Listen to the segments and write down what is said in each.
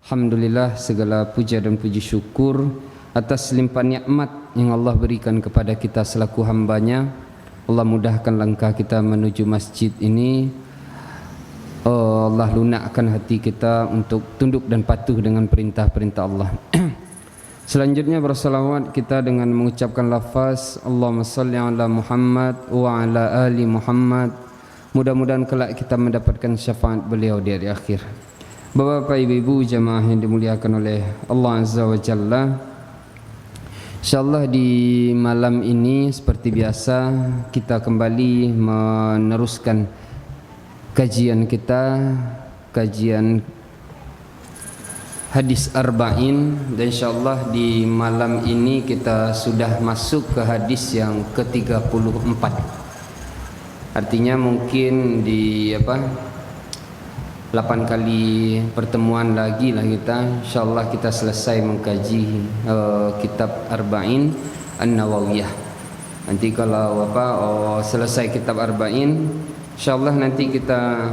Alhamdulillah, segala puja dan puji syukur atas limpahan nikmat yang Allah berikan kepada kita selaku hambanya. Allah mudahkan langkah kita menuju masjid ini. Allah lunakkan hati kita untuk tunduk dan patuh dengan perintah-perintah Allah. Selanjutnya bersalawat kita dengan mengucapkan lafaz Allahumma salli ala Muhammad wa ala ali Muhammad. Mudah-mudahan kelak kita mendapatkan syafaat beliau di hari akhir. Bapak-bapak, ibu-ibu, jamaah yang dimuliakan oleh Allah Azza wa Jalla, InsyaAllah di malam ini seperti biasa kita kembali meneruskan kajian kita, kajian hadis arba'in, dan insyaAllah di malam ini kita sudah masuk ke hadis yang ke-34. Artinya mungkin di 8 kali pertemuan lagi lah kita, insyaAllah kita selesai mengkaji kitab Arba'in An-Nawawiyah. Nanti kalau selesai kitab Arba'in, insyaAllah nanti kita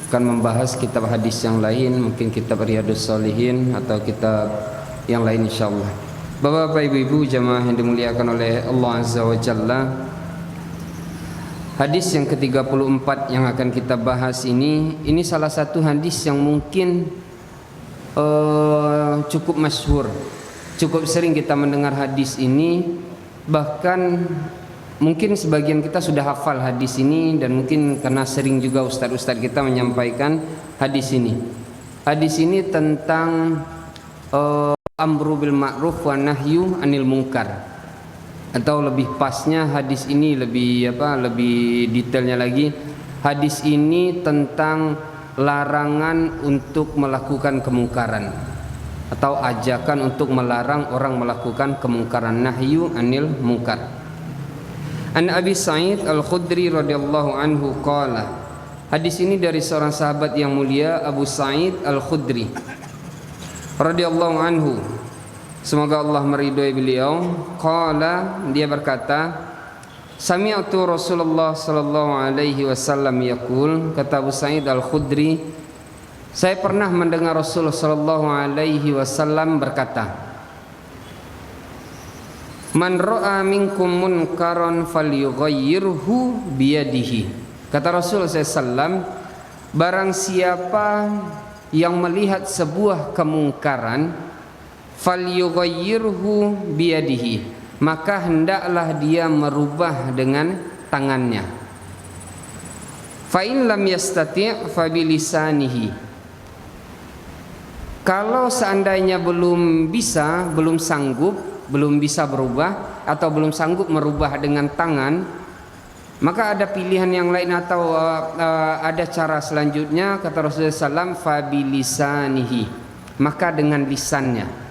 akan membahas kitab hadis yang lain, mungkin kitab Riyadhus Shalihin atau kitab yang lain insyaAllah. Bapak-bapak, ibu-ibu, jamaah yang dimuliakan oleh Allah Azza wa Jalla, hadis yang ke-34 yang akan kita bahas ini salah satu hadis yang mungkin cukup masyhur. Cukup sering kita mendengar hadis ini, bahkan mungkin sebagian kita sudah hafal hadis ini, dan mungkin karena sering juga ustadz-ustadz kita menyampaikan hadis ini. Hadis ini tentang amru bil ma'ruf wa nahyu anil munkar. Atau lebih pasnya hadis ini lebih detailnya lagi, hadis ini tentang larangan untuk melakukan kemungkaran atau ajakan untuk melarang orang melakukan kemungkaran, nahyu anil munkar. An Abi Sa'id Al-Khudri radhiyallahu anhu qala, hadis ini dari seorang sahabat yang mulia, Abu Sa'id Al-Khudri radhiyallahu anhu, semoga Allah meridhai beliau. Qala, dia berkata, sami'tu Rasulullah sallallahu alaihi wasallam yaqul, kata Abu Sa'id Al-Khudri, saya pernah mendengar Rasulullah sallallahu alaihi wasallam berkata, man ra'a minkum munkaran falyughayyirhu biyadihi. Kata Rasulullah sallallahu, barang siapa yang melihat sebuah kemungkaran, falyughayyirhu biyadihi, maka hendaklah dia merubah dengan tangannya. Fa in lam yastati' fa bilisanihi, kalau seandainya belum sanggup, belum bisa berubah atau belum sanggup merubah dengan tangan, maka ada pilihan yang lain atau ada cara selanjutnya, kata Rasulullah SAW, fa bilisanihi, maka dengan lisannya.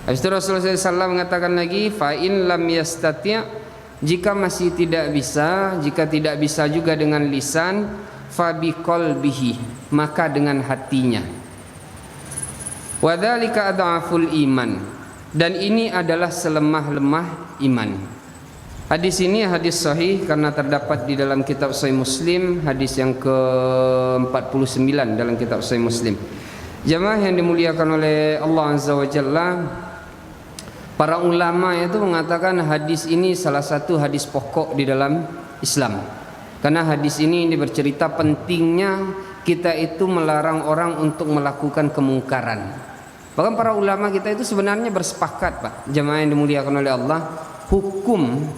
Habis itu Rasulullah SAW mengatakan lagi, fa in lam yastati', jika masih tidak bisa, jika tidak bisa juga dengan lisan, fa biqalbihi, maka dengan hatinya. Wa dzalika adhaful iman, dan ini adalah selemah-lemah iman. Hadis ini hadis sahih karena terdapat di dalam kitab Sahih Muslim, hadis yang ke-49 dalam kitab Sahih Muslim. Jamaah yang dimuliakan oleh Allah Azza wa Jalla, para ulama itu mengatakan hadis ini salah satu hadis pokok di dalam Islam. Karena hadis ini bercerita pentingnya kita itu melarang orang untuk melakukan kemungkaran. Bahkan para ulama kita itu sebenarnya bersepakat, Pak, jamaah yang dimuliakan oleh Allah, hukum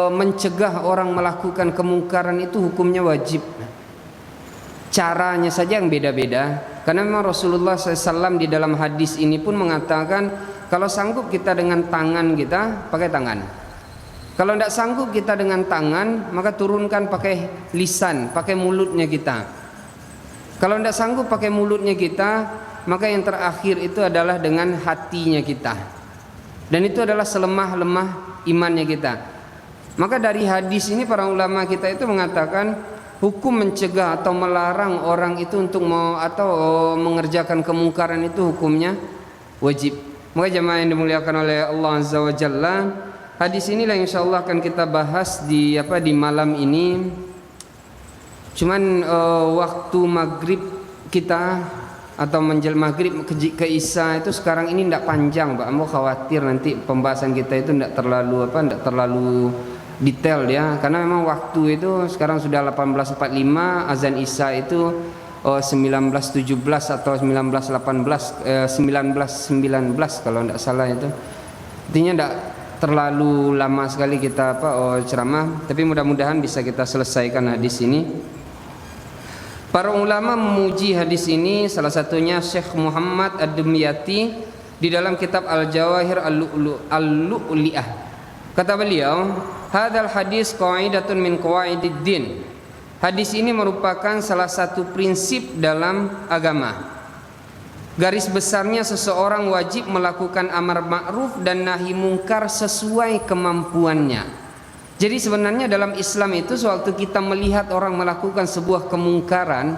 mencegah orang melakukan kemungkaran itu hukumnya wajib. Caranya saja yang beda-beda. Karena memang Rasulullah SAW di dalam hadis ini pun mengatakan, kalau sanggup kita dengan tangan kita, pakai tangan. Kalau tidak sanggup kita dengan tangan, maka turunkan pakai lisan, pakai mulutnya kita. Kalau tidak sanggup pakai mulutnya kita, maka yang terakhir itu adalah dengan hatinya kita. Dan itu adalah selemah-lemah imannya kita. Maka dari hadis ini para ulama kita itu mengatakan, hukum mencegah atau melarang orang itu untuk mengerjakan kemungkaran itu hukumnya wajib. Maka jemaah yang dimuliakan oleh Allah Azza wa Jalla, hadis inilah insyaallah akan kita bahas di malam ini. Cuman waktu maghrib kita atau menjelang maghrib ke isya itu sekarang ini tidak panjang, Pak. Mau khawatir nanti pembahasan kita itu tidak terlalu detail ya, karena memang waktu itu sekarang sudah 18.45, azan isya itu 19.17 atau 19.18, 19.19 kalau tidak salah itu. Artinya tidak terlalu lama sekali kita ceramah, tapi mudah-mudahan bisa kita selesaikan hadis ini. Para ulama memuji hadis ini, salah satunya Syekh Muhammad Ad-Dumyati di dalam kitab Al-Jawahir Al-Lu'li'ah. Kata beliau, "Hadzal hadis qaidatun min qawaidid din." Hadis ini merupakan salah satu prinsip dalam agama. Garis besarnya seseorang wajib melakukan amar ma'ruf dan nahi mungkar sesuai kemampuannya. Jadi sebenarnya dalam Islam itu sewaktu kita melihat orang melakukan sebuah kemungkaran,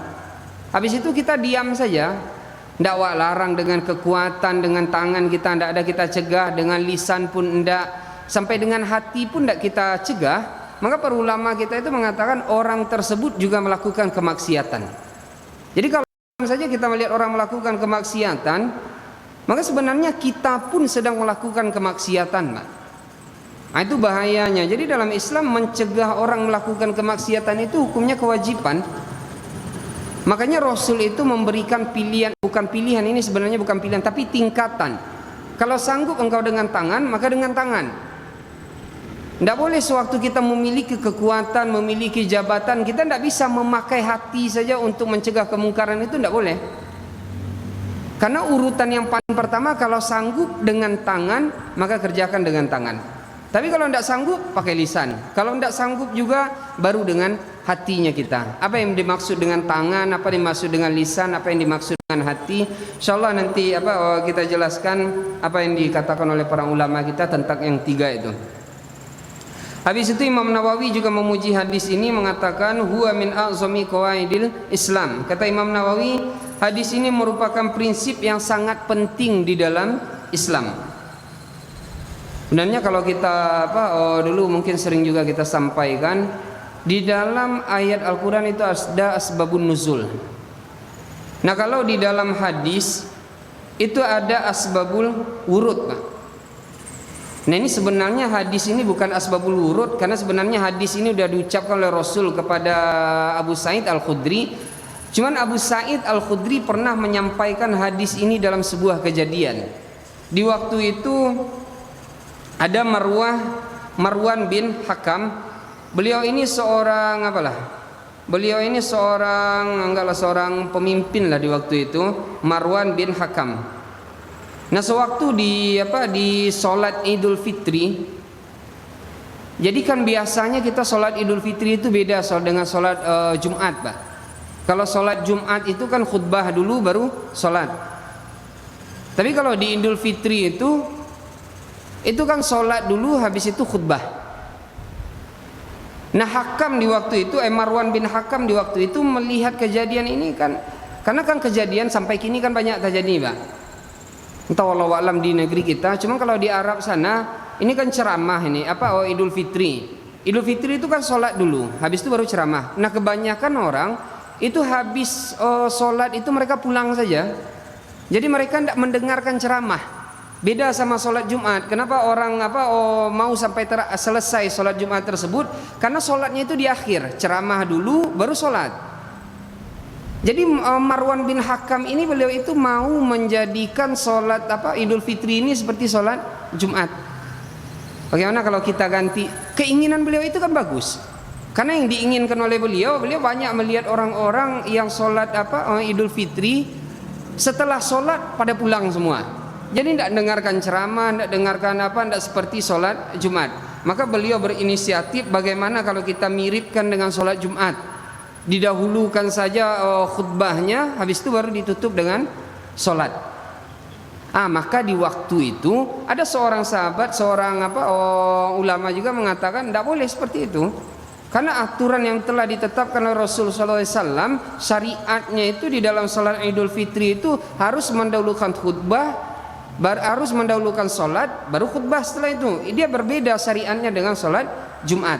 habis itu kita diam saja, tidak larang dengan kekuatan, dengan tangan kita tidak ada kita cegah, dengan lisan pun tidak, sampai dengan hati pun tidak kita cegah, maka para ulama kita itu mengatakan orang tersebut juga melakukan kemaksiatan. Jadi kalau saja kita melihat orang melakukan kemaksiatan, maka sebenarnya kita pun sedang melakukan kemaksiatan, Pak. Nah, itu bahayanya. Jadi dalam Islam mencegah orang melakukan kemaksiatan itu hukumnya kewajiban. Makanya Rasul itu memberikan pilihan, bukan pilihan, ini sebenarnya bukan pilihan tapi tingkatan. Kalau sanggup engkau dengan tangan, maka dengan tangan. Tidak boleh sewaktu kita memiliki kekuatan, memiliki jabatan, kita tidak bisa memakai hati saja untuk mencegah kemungkaran, itu tidak boleh. Karena urutan yang paling pertama, kalau sanggup dengan tangan, maka kerjakan dengan tangan. Tapi kalau tidak sanggup, pakai lisan. Kalau tidak sanggup juga, baru dengan hatinya kita. Apa yang dimaksud dengan tangan, apa yang dimaksud dengan lisan, apa yang dimaksud dengan hati, insyaallah nanti kita jelaskan apa yang dikatakan oleh para ulama kita tentang yang tiga itu. Habis itu Imam Nawawi juga memuji hadis ini, mengatakan huwa min a'zami qawaidil Islam. Kata Imam Nawawi, hadis ini merupakan prinsip yang sangat penting di dalam Islam. Sebenarnya kalau kita dulu mungkin sering juga kita sampaikan, di dalam ayat Al-Quran itu ada asbabun nuzul. Nah kalau di dalam hadis itu ada asbabul wurud, Pak. Nah ini sebenarnya hadis ini bukan asbabul wurud, karena sebenarnya hadis ini sudah diucapkan oleh Rasul kepada Abu Sa'id Al-Khudri. Cuman Abu Sa'id Al-Khudri pernah menyampaikan hadis ini dalam sebuah kejadian. Di waktu itu ada Marwan bin Hakam. Beliau ini seorang Beliau ini seorang pemimpin lah di waktu itu, Marwan bin Hakam. Nah, sewaktu di salat Idul Fitri. Jadi kan biasanya kita salat Idul Fitri itu beda dengan salat Jumat, Pak. Kalau salat Jumat itu kan khutbah dulu baru salat. Tapi kalau di Idul Fitri itu kan sholat dulu, habis itu khutbah. Nah Hakam di waktu itu, Marwan bin Hakam di waktu itu melihat kejadian ini kan, karena kan kejadian sampai kini kan banyak terjadi, Pak. Entah wallahu alam di negeri kita, cuma kalau di Arab sana ini kan ceramah ini Idul Fitri. Idul Fitri itu kan sholat dulu, habis itu baru ceramah. Nah kebanyakan orang itu habis sholat itu mereka pulang saja. Jadi mereka tidak mendengarkan ceramah. Beda sama sholat Jumat. Kenapa orang mau sampai selesai sholat Jumat tersebut? Karena sholatnya itu di akhir, ceramah dulu baru sholat. Jadi Marwan bin Hakam ini beliau itu mau menjadikan sholat Idul Fitri ini seperti sholat Jumat. Bagaimana kalau kita ganti? Keinginan beliau itu kan bagus. Karena yang diinginkan oleh beliau banyak melihat orang-orang yang sholat Idul Fitri, setelah sholat pada pulang semua. Jadi tidak dengarkan ceramah, tidak dengarkan tidak seperti sholat Jumat. Maka beliau berinisiatif, bagaimana kalau kita miripkan dengan sholat Jumat, didahulukan saja khutbahnya, habis itu baru ditutup dengan sholat. Maka di waktu itu ada seorang sahabat, seorang ulama juga mengatakan tidak boleh seperti itu, karena aturan yang telah ditetapkan oleh Rasulullah SAW, syariatnya itu di dalam sholat Idul Fitri itu harus mendahulukan khutbah, harus mendahulukan sholat baru khutbah setelah itu. Dia berbeda syariatnya dengan sholat Jumat.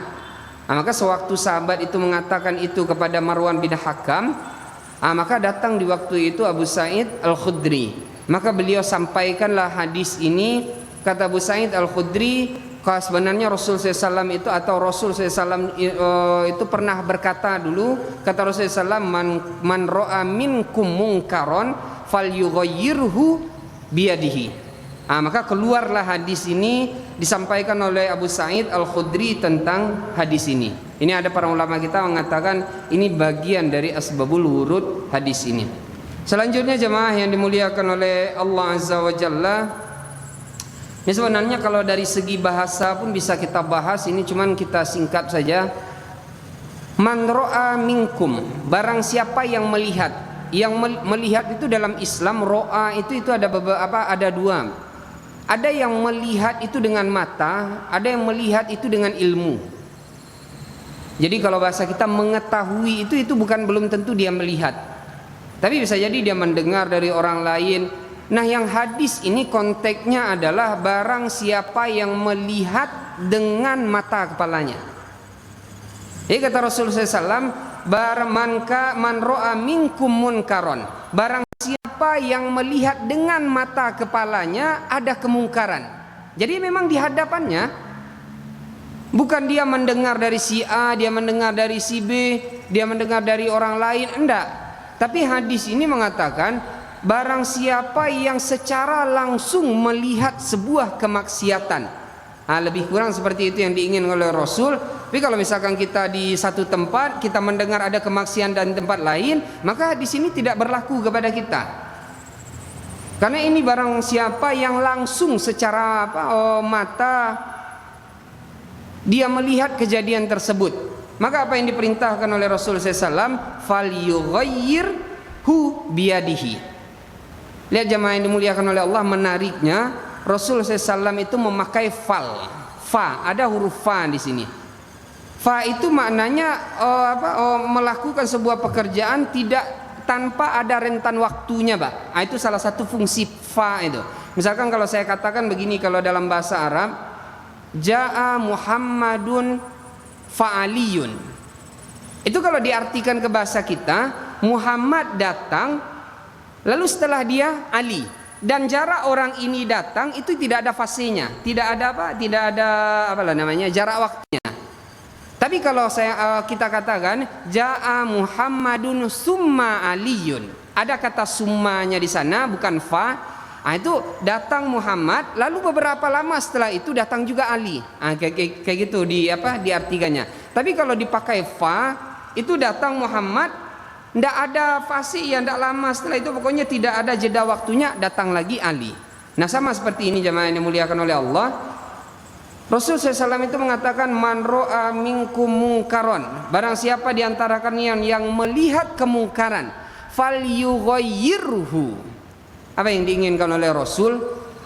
Maka sewaktu sahabat itu mengatakan itu kepada Marwan bin Hakam, Maka datang di waktu itu Abu Sa'id Al-Khudri. Maka beliau sampaikanlah hadis ini. Kata Abu Sa'id Al-Khudri, sebenarnya Rasul SAW itu atau Rasul SAW itu pernah berkata dulu, kata Rasul SAW, man ro'a minkum mungkaron falyughayyirhu biyadihi. Maka keluarlah hadis ini, disampaikan oleh Abu Sa'id Al-Khudri tentang hadis ini. Ini ada para ulama kita mengatakan ini bagian dari asbabul wurud hadis ini. Selanjutnya jemaah yang dimuliakan oleh Allah Azza wa Jalla, ini sebenarnya kalau dari segi bahasa pun bisa kita bahas, ini cuman kita singkat saja. Man ro'a minkum, barang siapa yang melihat. Yang melihat itu dalam Islam, ro'a itu ada beberapa, ada dua. Ada yang melihat itu dengan mata, ada yang melihat itu dengan ilmu. Jadi kalau bahasa kita mengetahui itu bukan belum tentu dia melihat. Tapi bisa jadi dia mendengar dari orang lain. Nah, yang hadis ini konteksnya adalah barang siapa yang melihat dengan mata kepalanya. Jadi kata Rasulullah SAW, man ro'a minkum munkaron, barang siapa yang melihat dengan mata kepalanya ada kemungkaran. Jadi memang di hadapannya, bukan dia mendengar dari si A, dia mendengar dari si B, dia mendengar dari orang lain, enggak. Tapi hadis ini mengatakan barang siapa yang secara langsung melihat sebuah kemaksiatan. Lebih kurang seperti itu yang diingin oleh Rasul. Tapi kalau misalkan kita di satu tempat, kita mendengar ada kemaksiatan dan tempat lain, maka di sini tidak berlaku kepada kita. Karena ini barang siapa yang langsung secara mata dia melihat kejadian tersebut, maka apa yang diperintahkan oleh Rasul SAW, falyughayyirhu biyadihi. Lihat jemaah yang dimuliakan oleh Allah, menariknya Rasul SAW itu memakai fa, ada huruf fa di sini. Fa itu maknanya melakukan sebuah pekerjaan tanpa ada rentan waktunya, Pak. Itu salah satu fungsi fa itu. Misalkan kalau saya katakan begini, kalau dalam bahasa Arab, Ja'a Muhammadun fa'aliyun. Itu kalau diartikan ke bahasa kita, Muhammad datang, lalu setelah dia Ali. Dan jarak orang ini datang itu tidak ada fasenya, tidak ada jarak waktunya. Tapi kalau kita katakan Ja'a Muhammadun summa Aliyun, ada kata summanya di sana, bukan fa. Itu datang Muhammad, lalu beberapa lama setelah itu datang juga Ali. Kayak gitu diartikannya. Tapi kalau dipakai fa, itu datang Muhammad, tidak ada fase yang tidak lama setelah itu, pokoknya tidak ada jeda waktunya, datang lagi Ali. Nah, sama seperti ini jemaah yang dimuliakan oleh Allah. Rasul SAW itu mengatakan, man ro'a minkum mungkaron, barang siapa di antara kalian yang melihat kemungkaran, falyughayyirhu, apa yang diinginkan oleh Rasul,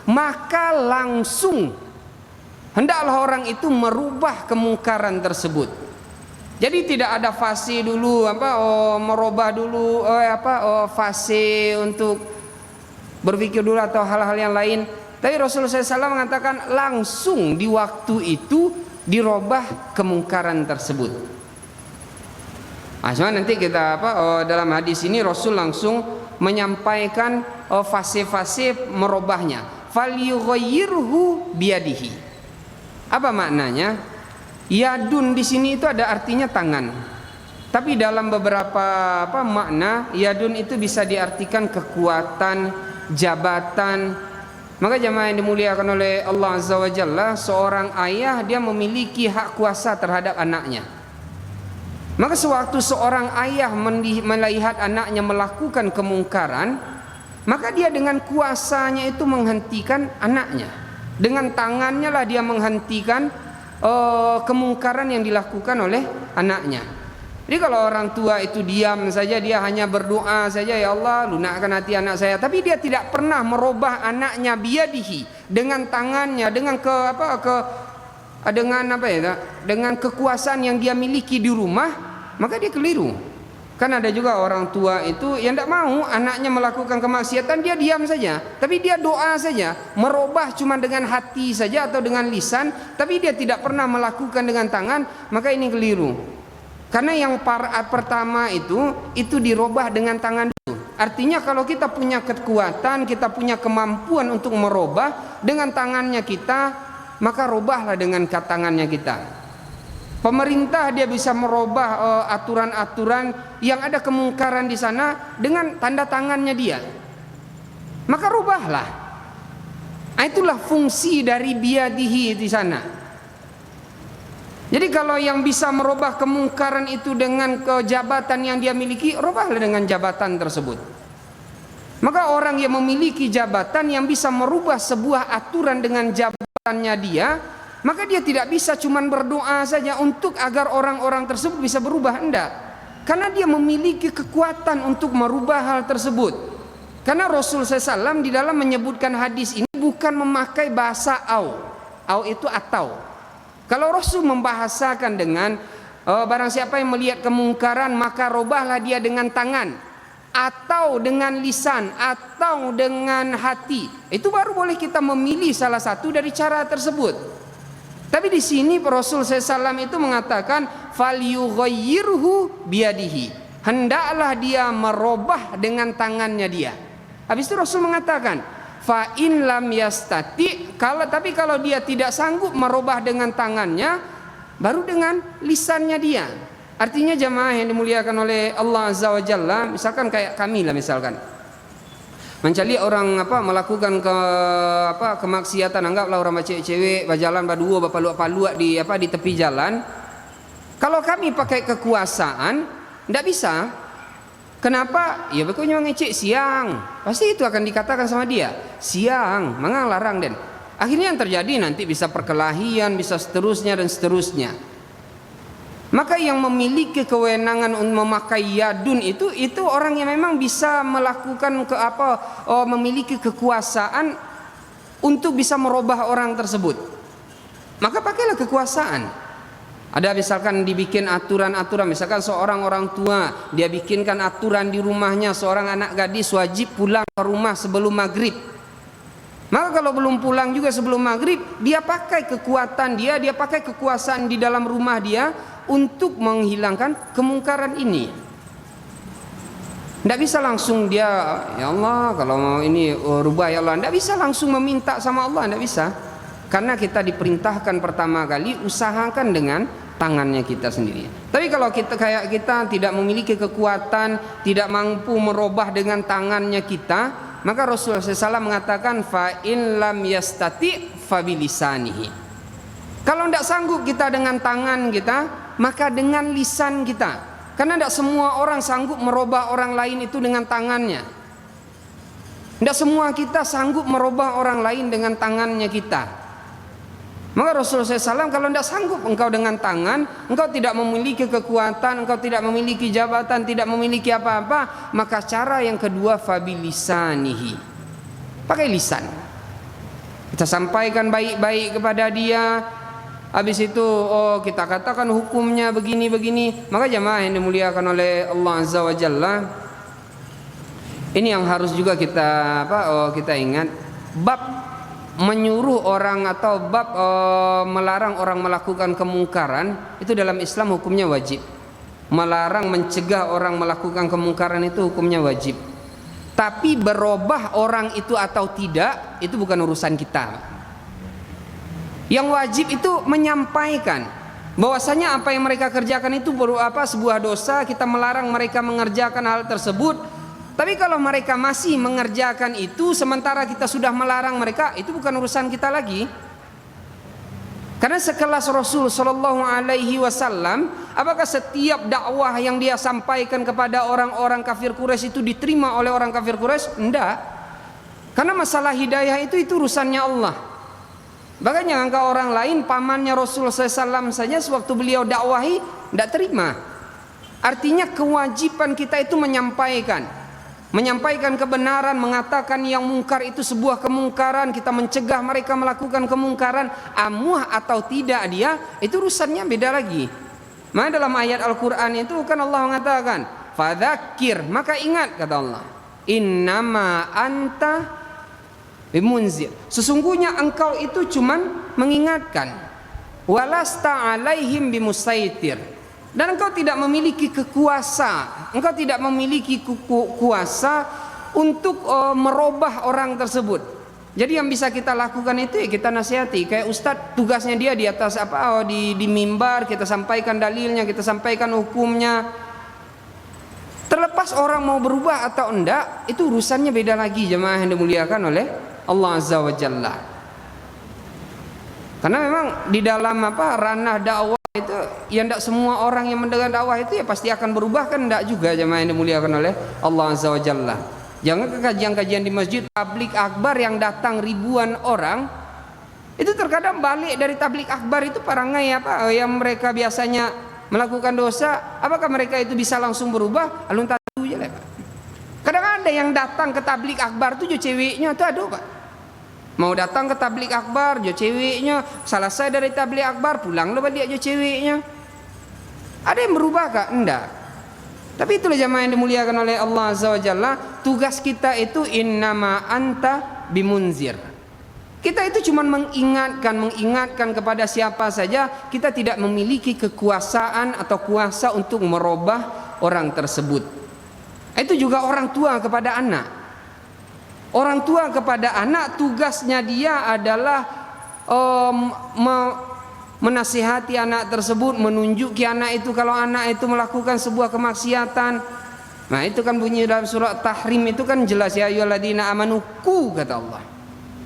maka langsung hendaklah orang itu merubah kemungkaran tersebut. Jadi tidak ada fase dulu merubah dulu fase untuk berpikir dulu atau hal-hal yang lain. Tapi Rasulullah SAW mengatakan langsung di waktu itu dirubah kemungkaran tersebut. Cuma nanti kita dalam hadis ini Rasul langsung menyampaikan fase-fase merubahnya. Falyughayyirhu biyadihi. Apa maknanya? Yadun di sini itu ada artinya tangan. Tapi dalam beberapa makna yadun itu bisa diartikan kekuatan, jabatan. Maka jemaah yang dimuliakan oleh Allah Azza wa Jalla, seorang ayah dia memiliki hak kuasa terhadap anaknya. Maka sewaktu seorang ayah melihat anaknya melakukan kemungkaran, maka dia dengan kuasanya itu menghentikan anaknya. Dengan tangannya lah dia menghentikan kemungkaran yang dilakukan oleh anaknya. Jadi kalau orang tua itu diam saja, dia hanya berdoa saja, ya Allah lunakkan hati anak saya, tapi dia tidak pernah merubah anaknya biyadihi, dengan tangannya, dengan dengan kekuasaan yang dia miliki di rumah, maka dia keliru. Kan ada juga orang tua itu yang tidak mau anaknya melakukan kemaksiatan, dia diam saja, tapi dia doa saja, merubah cuma dengan hati saja atau dengan lisan, tapi dia tidak pernah melakukan dengan tangan, maka ini keliru. Karena yang pertama itu dirubah dengan tangan dulu. Artinya kalau kita punya kekuatan, kita punya kemampuan untuk merubah dengan tangannya kita, maka rubahlah dengan tangannya kita. Pemerintah dia bisa merubah aturan-aturan yang ada kemungkaran di sana dengan tanda tangannya dia. Maka rubahlah. Itulah fungsi dari biyadihi di sana. Jadi kalau yang bisa merubah kemungkaran itu dengan kejabatan yang dia miliki, rubahlah dengan jabatan tersebut. Maka orang yang memiliki jabatan yang bisa merubah sebuah aturan dengan jabatannya dia, maka dia tidak bisa cuma berdoa saja untuk agar orang-orang tersebut bisa berubah, enggak. Karena dia memiliki kekuatan untuk merubah hal tersebut. Karena Rasul SAW di dalam menyebutkan hadis ini bukan memakai bahasa au. Au itu atau. Kalau Rasul membahasakan dengan barang siapa yang melihat kemungkaran maka robahlah dia dengan tangan atau dengan lisan atau dengan hati. Itu baru boleh kita memilih salah satu dari cara tersebut. Tapi di sini Rasul SAW itu mengatakan falyughayyirhu biyadihi. Hendaklah dia merubah dengan tangannya dia. Habis itu Rasul mengatakan fa in lam yastati, tapi kalau dia tidak sanggup merubah dengan tangannya, baru dengan lisannya dia. Artinya jamaah yang dimuliakan oleh Allah Azza wa Jalla, misalkan kayak kami lah misalkan. Mencari orang melakukan kemaksiatan, anggaplah orang cewek-cewek berjalan berdua berpaluk-paluk di tepi jalan. Kalau kami pakai kekuasaan, tidak bisa. Kenapa? Ya pokoknya ngecek siang. Pasti itu akan dikatakan sama dia. Siang, mangang larang den. Akhirnya yang terjadi nanti bisa perkelahian, bisa seterusnya dan seterusnya. Maka yang memiliki kewenangan untuk memakai yadun itu orang yang memang bisa melakukan memiliki kekuasaan untuk bisa merubah orang tersebut. Maka pakailah kekuasaan. Ada misalkan dibikin aturan-aturan, misalkan seorang orang tua dia bikinkan aturan di rumahnya, seorang anak gadis wajib pulang ke rumah sebelum maghrib. Maka kalau belum pulang juga sebelum maghrib, dia pakai kekuatan dia pakai kekuasaan di dalam rumah dia untuk menghilangkan kemungkaran ini. Tidak bisa langsung dia, ya Allah kalau mau ini rubah ya Allah, tidak bisa langsung meminta sama Allah, tidak bisa. Karena kita diperintahkan pertama kali usahakan dengan tangannya kita sendiri. Tapi kalau kita tidak memiliki kekuatan, tidak mampu merubah dengan tangannya kita, maka Rasulullah SAW mengatakan fa in lam yastati fa bilisanihi. Kalau tidak sanggup kita dengan tangan kita, maka dengan lisan kita. Karena tidak semua orang sanggup merubah orang lain itu dengan tangannya. Tidak semua kita sanggup merubah orang lain dengan tangannya kita. Maka Rasulullah SAW kalau tidak sanggup engkau dengan tangan, engkau tidak memiliki kekuatan, engkau tidak memiliki jabatan, tidak memiliki apa-apa, maka cara yang kedua fabilisanihi. Pakai lisan. Kita sampaikan baik-baik kepada dia. Habis itu kita katakan hukumnya begini-begini. Maka jamaah yang dimuliakan oleh Allah Azza wa Jalla, ini yang harus juga kita ingat. Bab menyuruh orang atau bab melarang orang melakukan kemungkaran itu dalam Islam hukumnya wajib. Melarang, mencegah orang melakukan kemungkaran itu hukumnya wajib. Tapi berubah orang itu atau tidak itu bukan urusan kita. Yang wajib itu menyampaikan bahwasanya apa yang mereka kerjakan itu sebuah dosa. Kita melarang mereka mengerjakan hal tersebut. Tapi kalau mereka masih mengerjakan itu sementara kita sudah melarang mereka, itu bukan urusan kita lagi. Karena sekelas Rasul Shallallahu Alaihi Wasallam, apakah setiap dakwah yang dia sampaikan kepada orang-orang kafir Quraisy itu diterima oleh orang kafir Quraisy? Enggak. Karena masalah hidayah itu urusannya Allah. Bahkan yang orang lain, pamannya Rasul SAW saja sewaktu beliau dakwahi tidak terima. Artinya kewajiban kita itu menyampaikan kebenaran, mengatakan yang mungkar itu sebuah kemungkaran, kita mencegah mereka melakukan kemungkaran, amuah atau tidak dia, itu urusannya beda lagi. Maka dalam ayat Al-Quran itu kan Allah mengatakan fadzakir, maka ingat kata Allah, innama anta bimunzir, sesungguhnya engkau itu cuman mengingatkan, walasta alaihim bimusaitir, Dan engkau tidak memiliki kekuasaan, engkau tidak memiliki kuasa untuk merubah orang tersebut. Jadi yang bisa kita lakukan itu ya kita nasihati. Kayak ustadz tugasnya dia di atas di mimbar, kita sampaikan dalilnya, kita sampaikan hukumnya. Terlepas orang mau berubah atau enggak, itu urusannya beda lagi, jemaah yang dimuliakan oleh Allah Azza wa Jalla. Karena memang di dalam ranah dakwah itu ya enggak semua orang yang mendengar dakwah itu ya pasti akan berubah, kan enggak juga, jemaah yang dimuliakan oleh Allah Azza wa Jalla. Jangan ke kajian-kajian di masjid tablik akbar yang datang ribuan orang, itu terkadang balik dari tablik akbar itu parangai yang mereka biasanya melakukan dosa, apakah mereka itu bisa langsung berubah? Alun tahu aja lah, Pak. Kadang ada yang datang ke tablik akbar tuh ceweknya tuh aduh, Pak. Mau datang ke tablik akbar jo ceweknya, selesai dari tablik akbar pulang lo balik jo ceweknya. Ada yang berubah kah? Enggak. Tapi itulah jamaah yang dimuliakan oleh Allah Azza wa Jalla, tugas kita itu innama anta bimunzir. Kita itu cuma mengingatkan kepada siapa saja, kita tidak memiliki kekuasaan atau kuasa untuk merubah orang tersebut. Itu juga orang tua kepada anak. Orang tua kepada anak tugasnya dia adalah menasihati anak tersebut, menunjuki anak itu kalau anak itu melakukan sebuah kemaksiatan. Nah itu kan bunyi dalam surat Tahrim itu kan jelas, ya ayyuhalladzina amanu qu, kata Allah,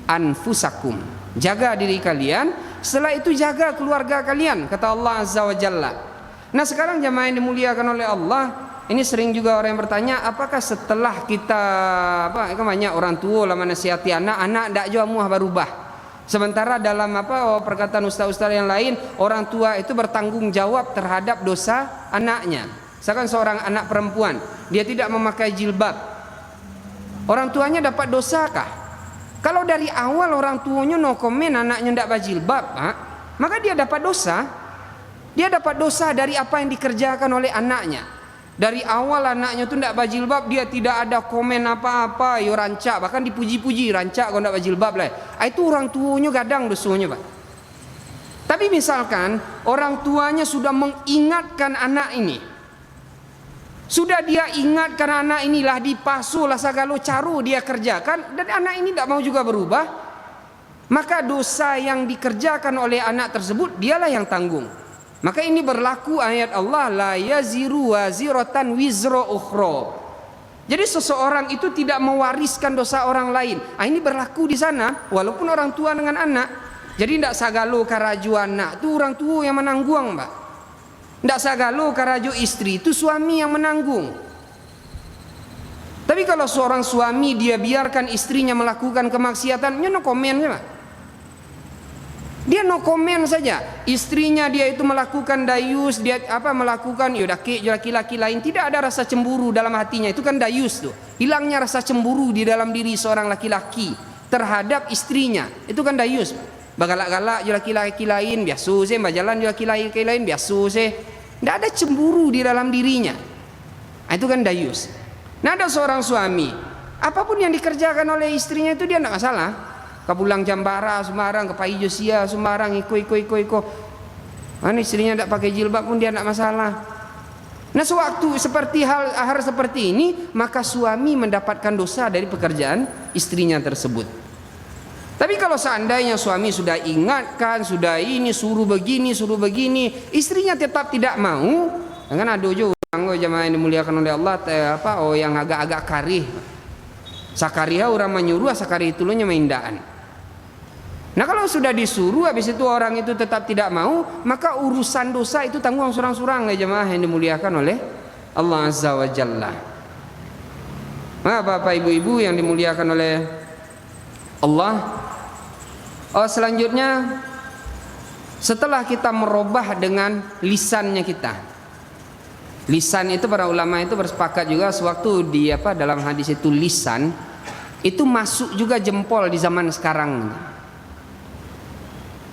anfusakum, jaga diri kalian, setelah itu jaga keluarga kalian, kata Allah Azza wa Jalla. Nah sekarang jamaah yang dimuliakan oleh Allah, ini sering juga orang yang bertanya, apakah setelah kita banyak orang tua lah menasihati anak tidak jauh muah berubah. Sementara dalam perkataan ustaz-ustaz yang lain, orang tua itu bertanggung jawab terhadap dosa anaknya. Misalkan seorang anak perempuan, dia tidak memakai jilbab, orang tuanya dapat dosakah? Kalau dari awal orang tuanya no komen anaknya tidak berjilbab, maka dia dapat dosa. Dia dapat dosa dari apa yang dikerjakan oleh anaknya. Dari awal anaknya itu tidak berjilbab, dia tidak ada komen apa-apa, yo rancak, bahkan dipuji-puji, rancak kau tidak berjilbab lah. Itu orang tuanya gadang dosanya, Pak. Tapi misalkan orang tuanya sudah mengingatkan anak ini, sudah dia ingatkan anak inilah dipasu lah segala caru dia kerjakan, dan anak ini tidak mau juga berubah, maka dosa yang dikerjakan oleh anak tersebut dialah yang tanggung. Maka ini berlaku ayat Allah, la yaziru waziratan wizra ukhra. Jadi seseorang itu tidak mewariskan dosa orang lain. Ini berlaku di sana walaupun orang tua dengan anak. Jadi tidak sagalo karaju anak itu orang tua yang menanggung, Mbak. Tidak sagalo karaju istri itu suami yang menanggung. Tapi kalau seorang suami dia biarkan istrinya melakukan kemaksiatan, no komen saja, Pak. Dia no komen saja. Istrinya dia itu melakukan dayus, dia melakukan laki-laki lain, tidak ada rasa cemburu dalam hatinya. Itu kan dayus tuh. Hilangnya rasa cemburu di dalam diri seorang laki-laki terhadap istrinya. Itu kan dayus. Bagalak-galak laki-laki lain biasa sih, berjalan laki-laki lain biasa sih. Tidak ada cemburu di dalam dirinya. Itu kan dayus. Nah ada seorang suami, apapun yang dikerjakan oleh istrinya itu dia tidak masalah. Kapulang Jambara Semarang, ke Pai Josia Semarang, iko. Istrinya tidak pakai jilbab pun dia tidak masalah. Nah sewaktu seperti hal seperti ini, maka suami mendapatkan dosa dari pekerjaan istrinya tersebut. Tapi kalau seandainya suami sudah ingatkan, sudah ini suruh begini, istrinya tetap tidak mau, kan ada juga orang jamaah yang dimuliakan oleh Allah, yang agak-agak karih. Sakariha orang menyuruh, sakari itu nya maindaan. Nah kalau sudah disuruh habis itu orang itu tetap tidak mau, maka urusan dosa itu tanggung surang-surang ya jemaah yang dimuliakan oleh Allah Azza wa Jalla. Nah Bapak Ibu-ibu yang dimuliakan oleh Allah, selanjutnya setelah kita merubah dengan lisannya kita. Lisan itu para ulama itu bersepakat juga sewaktu di dalam hadis itu lisan itu masuk juga jempol di zaman sekarang.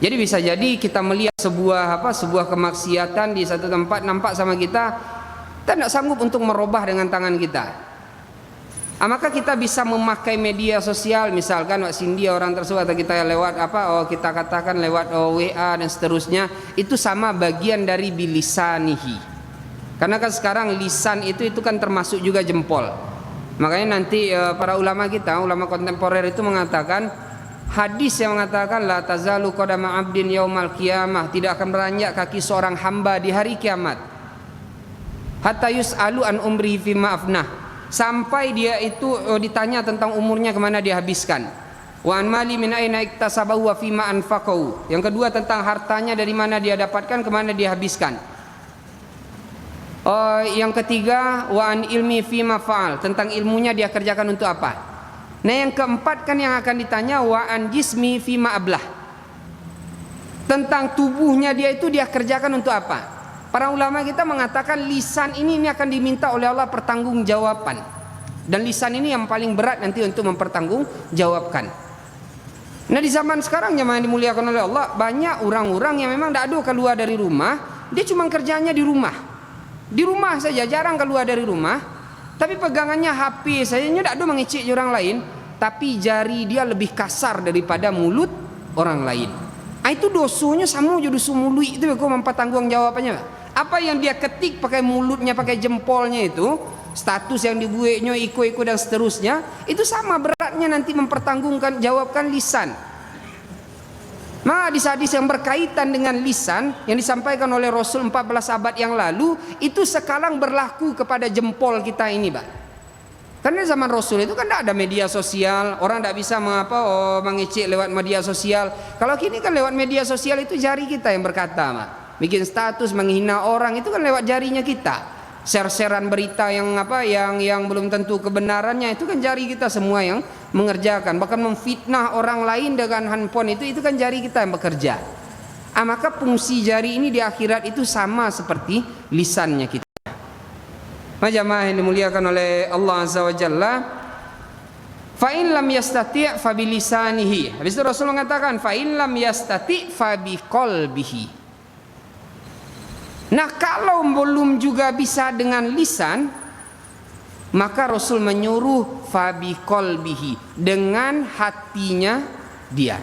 Jadi bisa jadi kita melihat sebuah kemaksiatan di satu tempat nampak sama kita tidak sanggup untuk merubah dengan tangan kita. Maka kita bisa memakai media sosial, misalkan sindia orang tersebut atau kita lewat kita katakan lewat WA dan seterusnya, itu sama bagian dari bilisanihi. Karena kan sekarang lisan itu kan termasuk juga jempol. Makanya nanti para ulama kita, ulama kontemporer itu mengatakan hadis yang mengatakan la tazalu qadama 'abdin yaumal qiyamah, tidak akan beranjak kaki seorang hamba di hari kiamat. Hatta yus'alu an umrihi fima afnah, sampai dia itu ditanya tentang umurnya kemana dia habiskan. Wa an mali min aina iktasabahu wa fima anfaqahu. Yang kedua tentang hartanya dari mana dia dapatkan, kemana dia habiskan. Yang ketiga wa an ilmi fima fa'al, tentang ilmunya dia kerjakan untuk apa. Nah yang keempat kan yang akan ditanya wa an jismi fima ablah, tentang tubuhnya dia itu dia kerjakan untuk apa. Para ulama kita mengatakan lisan ini akan diminta oleh Allah pertanggungjawaban, dan lisan ini yang paling berat nanti untuk mempertanggungjawabkan. Nah di zaman sekarang yang dimuliakan oleh Allah, banyak orang-orang yang memang tidak ada keluar dari rumah, dia cuma kerjanya di rumah saja, jarang keluar dari rumah, tapi pegangannya HP saja, tidak ada mengecek orang lain, tapi jari dia lebih kasar daripada mulut orang lain. Itu dosanya sama aja dosa mulut itu, kok mempertanggung jawabannya. Apa yang dia ketik pakai mulutnya, pakai jempolnya itu, status yang dibuatnya, ikut-ikut dan seterusnya, itu sama beratnya nanti mempertanggungan jawabkan lisan. Maka hadis-hadis yang berkaitan dengan lisan yang disampaikan oleh Rasul 14 abad yang lalu itu sekarang berlaku kepada jempol kita ini, Pak. Karena zaman Rasul itu kan tidak ada media sosial, orang tidak bisa mengecek lewat media sosial. Kalau kini kan lewat media sosial itu jari kita yang berkata, Pak. Bikin status menghina orang itu kan lewat jarinya kita. Share-sharean berita yang belum tentu kebenarannya itu kan jari kita semua yang mengerjakan. Bahkan memfitnah orang lain dengan handphone itu kan jari kita yang bekerja. Maka fungsi jari ini di akhirat itu sama seperti lisannya kita. Jamaah yang dimuliakan oleh Allah Azza wa Jalla, fa in lam yastati' fa bilisanihi. Habis itu Rasul mengatakan fa in lam yastati' fa biqalbihi. Nah kalau belum juga bisa dengan lisan, maka Rasul menyuruh fabi qalbihi, dengan hatinya dia.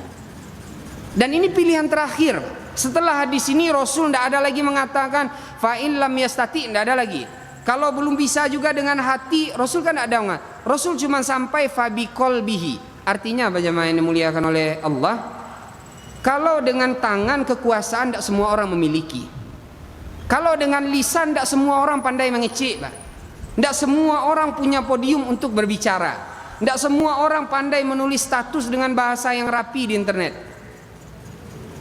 Dan ini pilihan terakhir. Setelah hadis ini Rasul tidak ada lagi mengatakan fa in lam yastati, tidak ada lagi. Kalau belum bisa juga dengan hati, Rasul kan tidak ada. Rasul cuma sampai fabi qalbihi. Artinya apa jemaah yang dimuliakan oleh Allah? Kalau dengan tangan kekuasaan tidak semua orang memiliki. Kalau dengan lisan tidak semua orang pandai mengecek, Pak. Tidak semua orang punya podium untuk berbicara. Tidak semua orang pandai menulis status dengan bahasa yang rapi di internet.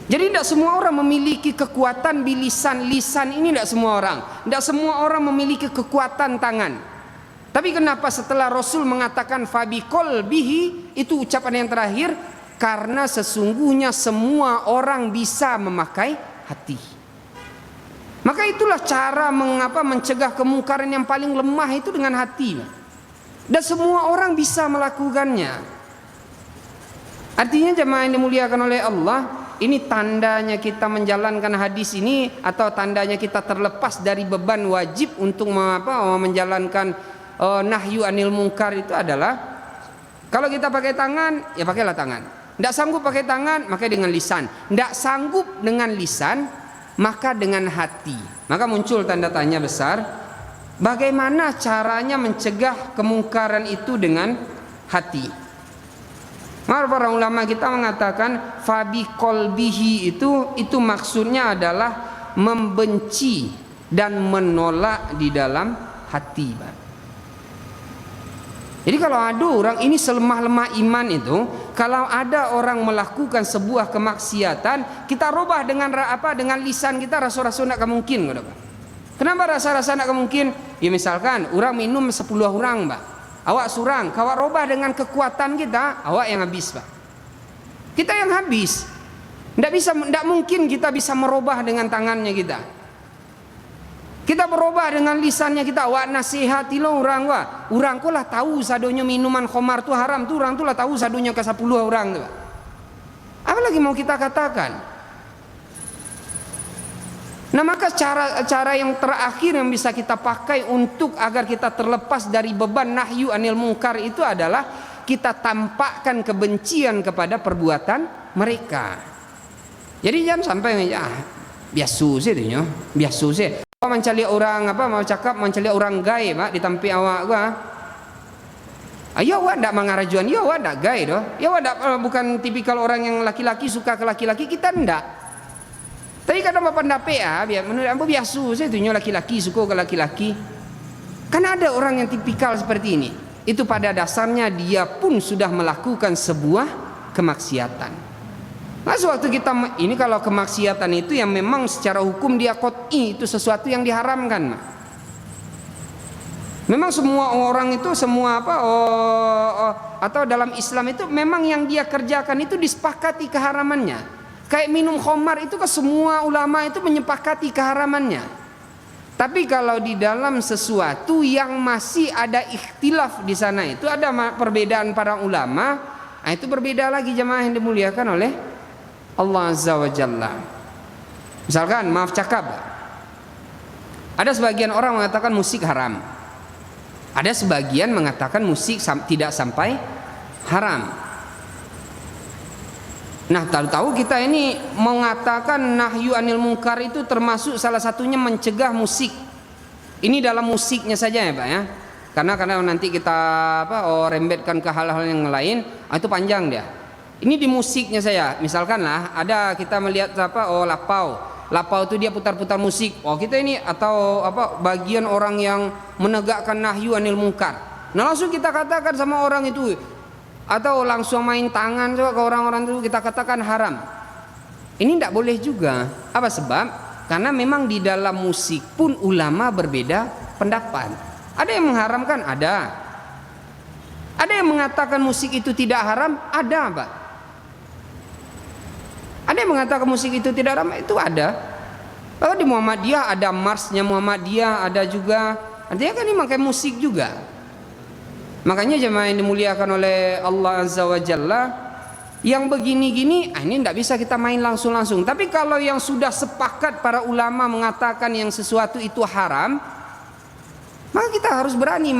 Jadi tidak semua orang memiliki kekuatan di lisan. Lisan ini tidak semua orang. Tidak semua orang memiliki kekuatan tangan. Tapi kenapa setelah Rasul mengatakan fabi qalbihi, itu ucapan yang terakhir? Karena sesungguhnya semua orang bisa memakai hati. Maka itulah cara mencegah kemungkaran yang paling lemah itu dengan hati. Dan semua orang bisa melakukannya. Artinya jemaah yang dimuliakan oleh Allah, ini tandanya kita menjalankan hadis ini, atau tandanya kita terlepas dari beban wajib untuk menjalankan nahyu anil munkar itu adalah, kalau kita pakai tangan, ya pakailah tangan. Tidak sanggup pakai tangan, maka dengan lisan. Tidak sanggup dengan lisan, maka dengan hati. Maka muncul tanda tanya besar, bagaimana caranya mencegah kemungkaran itu dengan hati? Maka para ulama kita mengatakan fabi qalbihi itu maksudnya adalah membenci dan menolak di dalam hati. Jadi kalau ada orang ini selemah-lemah iman itu, kalau ada orang melakukan sebuah kemaksiatan, kita rubah dengan lisan kita, rasa-rasa tidak mungkin. Kenapa rasa-rasa tidak mungkin? Ya misalkan orang minum 10 orang, Pak. Awak surang, kawak rubah dengan kekuatan kita, awak yang habis, Pak. Kita yang habis. Tidak mungkin kita bisa merubah dengan tangannya kita. Kita berubah dengan lisannya kita. Awak nasihati lo orang, orang ko lah tahu sadonya minuman khamar tu haram tu, orang tu lah tahu sadonya ke 10 orang tu. Apa lagi mau kita katakan? Nah maka cara yang terakhir yang bisa kita pakai untuk agar kita terlepas dari beban nahyu anil munkar itu adalah kita tampakkan kebencian kepada perbuatan mereka. Jadi jangan sampai biasa sih, biasa sih. mencari orang apa, mau cakap mencari orang gay mak di tempat awak gua. Ayo awak ndak mangarajuan, yo awak ndak gay doh. Ya awak ndak bukan tipikal orang yang laki-laki suka ke laki-laki, kita ndak. Tapi kadang bapak ndape biar menurut ambo biasa saya tunjuk laki-laki suka ke laki-laki. Karena ada orang yang tipikal seperti ini. Itu pada dasarnya dia pun sudah melakukan sebuah kemaksiatan. Nah, sewaktu kita ini kalau kemaksiatan itu yang memang secara hukum dia qat'i, itu sesuatu yang diharamkan. Memang semua orang itu semua apa atau dalam Islam itu memang yang dia kerjakan itu disepakati keharamannya. Kayak minum khamar itu ke semua ulama itu menyepakati keharamannya. Tapi kalau di dalam sesuatu yang masih ada ikhtilaf di sana itu ada perbedaan para ulama, nah itu berbeda lagi jemaah yang dimuliakan oleh Allah Azza wa Jalla. Misalkan maaf cakap, ada sebagian orang mengatakan musik haram, ada sebagian mengatakan musik tidak sampai haram. Nah, tahu-tahu kita ini mengatakan nahyu anil munkar itu termasuk salah satunya mencegah musik. Ini dalam musiknya saja ya Pak ya. Karena nanti kita rembetkan ke hal-hal yang lain, itu panjang dia. Ini di musiknya saya, misalkan lah ada kita melihat lapau itu dia putar-putar musik. Kita ini atau bagian orang yang menegakkan nahyu anil munkar. Nah langsung kita katakan sama orang itu, atau langsung main tangan coba ke orang-orang itu kita katakan haram. Ini tidak boleh juga. Apa sebab? Karena memang di dalam musik pun ulama berbeda pendapat. Ada yang mengharamkan, ada. Ada yang mengatakan musik itu tidak haram, ada Pak. Ada yang mengatakan musik itu tidak haram, itu ada. Kalau di Muhammadiyah ada marsnya Muhammadiyah, ada juga. Artinya kan ini pakai musik juga. Makanya jemaah yang dimuliakan oleh Allah Azza wa Jalla, yang begini-gini ini tidak bisa kita main langsung-langsung. Tapi kalau yang sudah sepakat para ulama mengatakan yang sesuatu itu haram, maka kita harus berani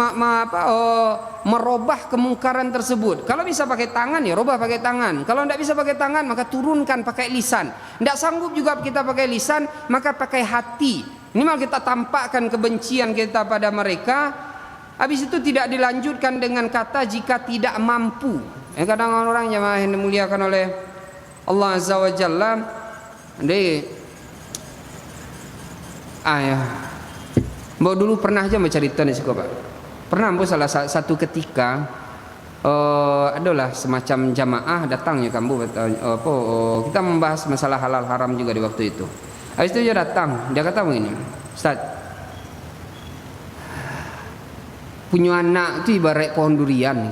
merubah kemungkaran tersebut. Kalau bisa pakai tangan ya rubah pakai tangan. Kalau tidak bisa pakai tangan maka turunkan pakai lisan. Tidak sanggup juga kita pakai lisan, maka pakai hati. Ini malah kita tampakkan kebencian kita pada mereka. Habis itu tidak dilanjutkan dengan kata jika tidak mampu. Kadang orang jemaah yang dimuliakan oleh Allah Azza wa Jalla, Mbak dulu pernah aja mencerita nih Pak. Pernah Mbak salah satu ketika adalah semacam jamaah datang ya kamu kita membahas masalah halal haram juga di waktu itu. Habis itu dia datang, dia kata begini, Ustaz, punya anak itu ibarat pohon durian.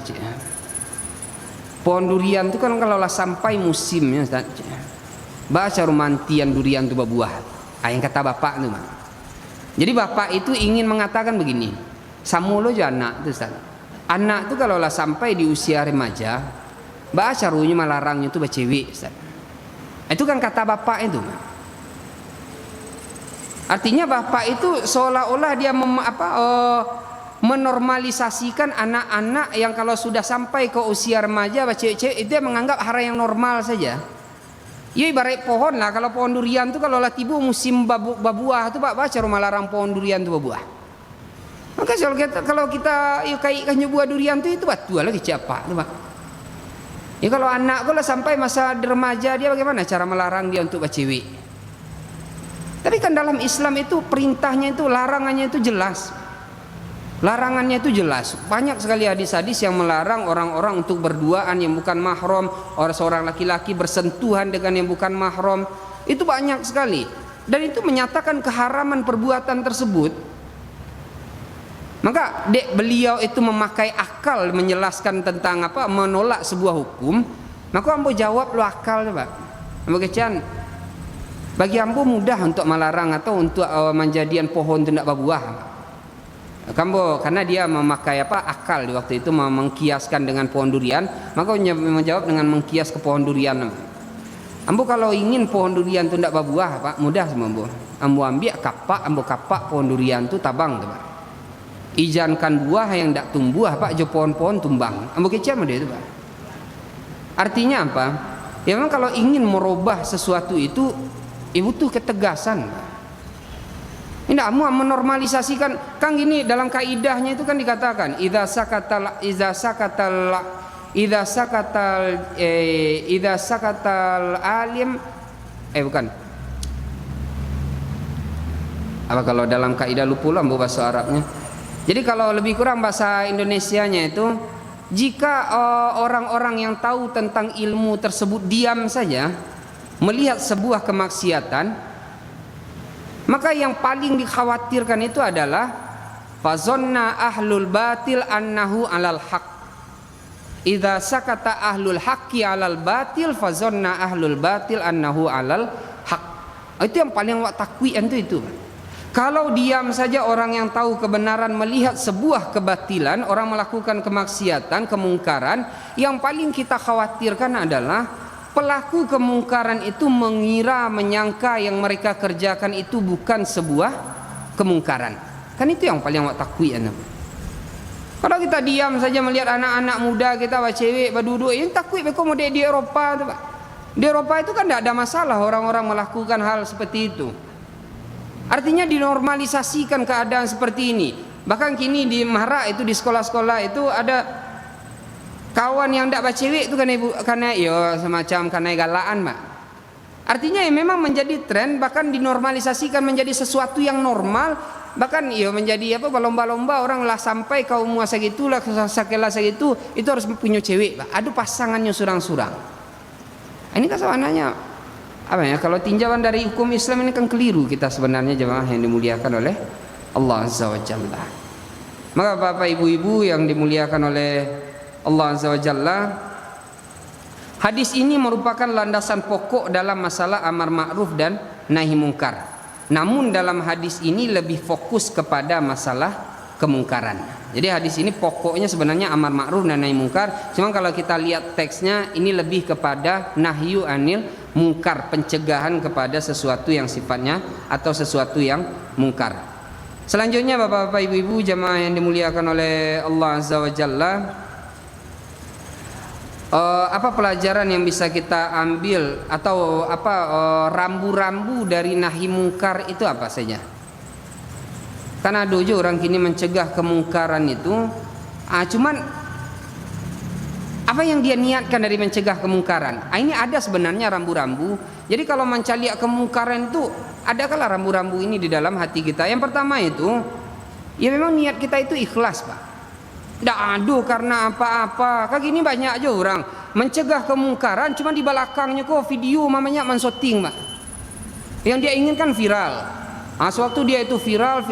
Pohon durian itu kan kalau lah sampai musimnya Ustaz, baca romantian durian itu berbuah. Yang kata bapak itu Mas. Jadi bapak itu ingin mengatakan begini, samulo aja anak itu Ustaz. Anak itu kalau lah sampai di usia remaja, baca runya melarangnya itu cewek Ustaz. Itu kan kata bapak itu. Artinya bapak itu seolah-olah dia menormalisasikan anak-anak yang kalau sudah sampai ke usia remaja cewek-cewek itu dia menganggap hal yang normal saja. Ya ibarat pohon lah, kalau pohon durian tuh kalau lah tiba musim berbuah tuh Pak baca rumah larang pohon durian tuh berbuah. Maka kalau kita kaitkan buah durian tuh itu betul lagi siapa tuh Pak. Ya kalau anak kalau sampai masa remaja dia bagaimana cara melarang dia untuk bercewek. Tapi kan dalam Islam itu perintahnya itu larangannya itu jelas. Larangannya itu jelas. Banyak sekali hadis-hadis yang melarang orang-orang untuk berduaan yang bukan mahram, orang seorang laki-laki bersentuhan dengan yang bukan mahram. Itu banyak sekali. Dan itu menyatakan keharaman perbuatan tersebut. Maka beliau itu memakai akal menjelaskan tentang menolak sebuah hukum. Maka ambo jawab lo akal Pak. Ambo kecian. Bagi ambo mudah untuk melarang atau untuk menjadikan pohon tidak berbuah. Kambo karena dia memakai akal di waktu itu mengkiaskan dengan pohon durian, maka menjawab dengan mengkias ke pohon durian. Ambo kalau ingin pohon durian itu tidak berbuah Pak, mudah semua ambo. Ambo ambil kapak pohon durian itu tabang Pak. Ijankan buah yang tidak tumbuh Pak, jo pohon-pohon tumbang. Ambo kecam dia itu Pak. Artinya apa? Ya memang kalau ingin merubah sesuatu itu butuh ketegasan Pak. Tidak mau menormalisasikan. Kan gini, dalam kaidahnya itu kan dikatakan idza sakatal alim, bukan. Apa kalau dalam kaidah lupa bahasa Arabnya. Jadi kalau lebih kurang bahasa Indonesianya itu, jika orang-orang yang tahu tentang ilmu tersebut diam saja melihat sebuah kemaksiatan, maka yang paling dikhawatirkan itu adalah fazonna ahlul batil annahu alal haq. Idza sakata ahlul haqqi alal batil fazonna ahlul batil annahu alal haq. Itu yang paling takwian itu. Kalau diam saja orang yang tahu kebenaran melihat sebuah kebatilan, orang melakukan kemaksiatan, kemungkaran, yang paling kita khawatirkan adalah pelaku kemungkaran itu menyangka yang mereka kerjakan itu bukan sebuah kemungkaran. Kan itu yang paling takwian. Kalau kita diam saja melihat anak-anak muda kita, cewek berduduk, yang takwid mereka model di Eropa tu, Pak. Di Eropa itu kan tidak ada masalah orang-orang melakukan hal seperti itu. Artinya dinormalisasikan keadaan seperti ini. Bahkan kini di Mahra itu, di sekolah-sekolah itu ada kawan yang tidak cewek itu karena semacam karena galaan, Pak. Artinya memang menjadi tren, bahkan dinormalisasikan menjadi sesuatu yang normal, bahkan menjadi berlomba-lomba orang lah sampai kaum muasa gitulah sakela segitu itu harus punya cewek, Pak. Aduh, pasangannya surang-surang. Ini kan sebenarnya kalau tinjauan dari hukum Islam ini kan keliru kita sebenarnya, jemaah yang dimuliakan oleh Allah Azza wa Jalla. Maka Bapak Ibu-ibu yang dimuliakan oleh Allah Azza wa Jalla, hadis ini merupakan landasan pokok dalam masalah amar ma'ruf dan nahi mungkar. Namun dalam hadis ini lebih fokus kepada masalah kemungkaran. Jadi hadis ini pokoknya sebenarnya amar ma'ruf dan nahi mungkar. Cuma kalau kita lihat teksnya ini lebih kepada nahyu anil mungkar, pencegahan kepada sesuatu yang sifatnya atau sesuatu yang mungkar. Selanjutnya Bapak-bapak, Ibu-ibu, jamaah yang dimuliakan oleh Allah Azza wa Jalla, apa pelajaran yang bisa kita ambil atau rambu-rambu dari nahi mungkar itu apa saja? Karena ada juga orang kini mencegah kemungkaran itu, cuman apa yang dia niatkan dari mencegah kemungkaran? Ini ada sebenarnya rambu-rambu. Jadi kalau mencegah kemungkaran itu ada kala rambu-rambu ini di dalam hati kita. Yang pertama itu, ya memang niat kita itu ikhlas, Pak. Tidak aduh karena apa-apa. Kayak gini banyak aja orang mencegah kemungkaran, cuma di belakangnya kok video mamanya menshooting, Pak. Yang dia inginkan viral. Sewaktu dia itu viral,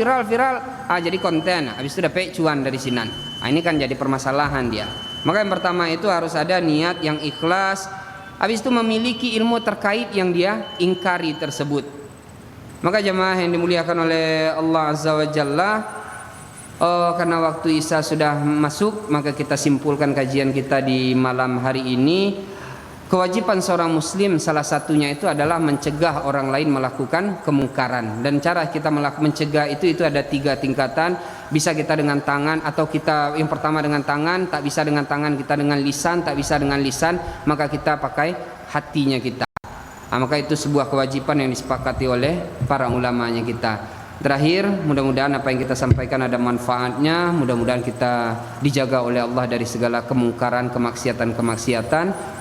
jadi konten. Habis itu dapat cuan dari sinan. Ini kan jadi permasalahan dia. Maka yang pertama itu harus ada niat yang ikhlas. Habis itu memiliki ilmu terkait yang dia ingkari tersebut. Maka jemaah yang dimuliakan oleh Allah Azza wa Jalla, karena waktu Isya sudah masuk, maka kita simpulkan kajian kita di malam hari ini. Kewajiban seorang muslim salah satunya itu adalah mencegah orang lain melakukan kemungkaran. Dan cara kita mencegah itu ada 3 tingkatan. Bisa kita dengan tangan, atau kita yang pertama dengan tangan, tak bisa dengan tangan kita dengan lisan, tak bisa dengan lisan maka kita pakai hatinya kita. Maka itu sebuah kewajiban yang disepakati oleh para ulamanya kita. Terakhir, mudah-mudahan apa yang kita sampaikan ada manfaatnya. Mudah-mudahan kita dijaga oleh Allah dari segala kemungkaran, kemaksiatan.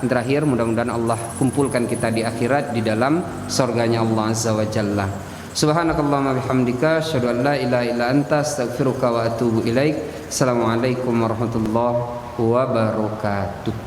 Dan terakhir, mudah-mudahan Allah kumpulkan kita di akhirat di dalam surganya Allah Azza wa Jalla. Subhanakallahumma bihamdika asyhadu an la ilaha illa anta astaghfiruka wa atubu ilaik. Assalamualaikum warahmatullahi wabarakatuh.